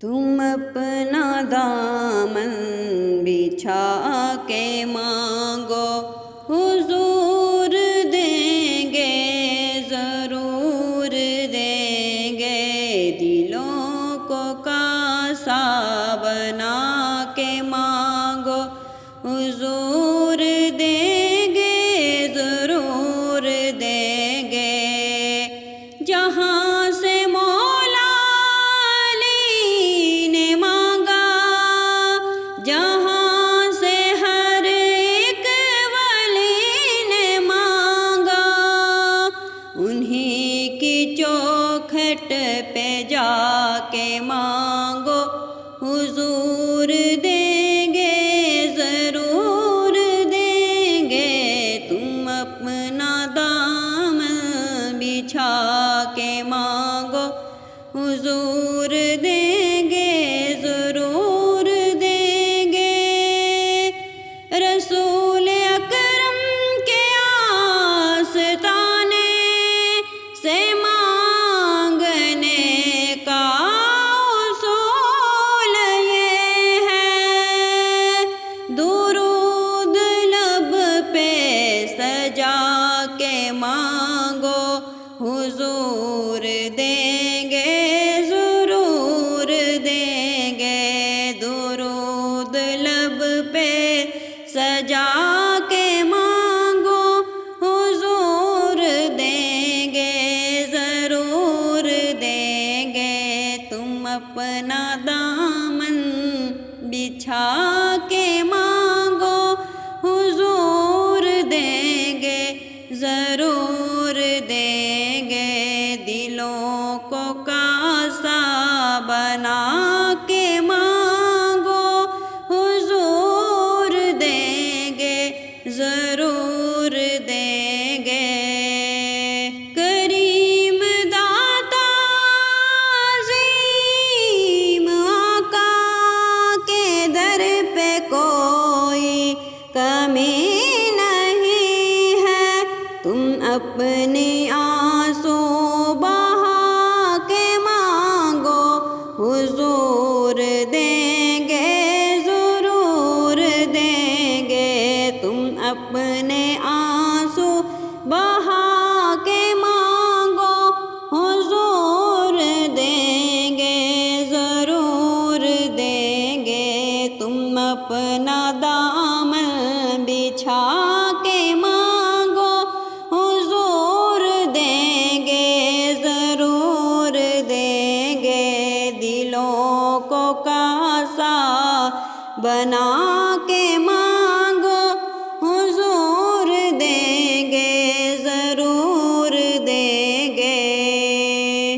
تم اپنا دامن بچھا کے مانگو، حضور دیں گے، ضرور دیں گے۔ دلوں کو کاسا بنا کے مانگو، حضور دیں گے، ضرور دیں گے۔ جہاں سے مولا علی نے مانگا، جہاں سے ہر ایک ولی نے مانگا، انہی کی چوکھٹ پہ جا کے مانگو، حضور دیں گے، ضرور دیں گے۔ تم اپنا دامن بچھا کے مانگو، حضور دیں گے، ضرور دیں گے۔ رسول اکرم کے آستانے سے مانگنے کا اصول یہ ہے، درود لب پہ سجا کے مانگو، حضور دیں گے، ضرور دیں گے۔ درود لب پہ سجا کے مانگو، حضور دیں گے، ضرور دیں گے۔ تم اپنا دامن بچھا کے مانگو، حضور دیں گے، ضرور دیں گے۔ دلوں کو کاسا بنا کے مانگو، حضور دیں گے، ضرور دیں گے۔ کریم داتا عظیم آقا کے در پہ کوئی کمی نہیں ہے، تم اپنی آنسو بہا کے مانگو، حضور دیں گے، ضرور دیں گے۔ تم اپنے آنسو بہا کے مانگو، حضور دیں گے، ضرور دیں گے۔ تم اپنا دامن بچھا کے مانگو، حضور دیں گے، ضرور دیں گے۔ دلوں کو کاسا بنا کے مانگو،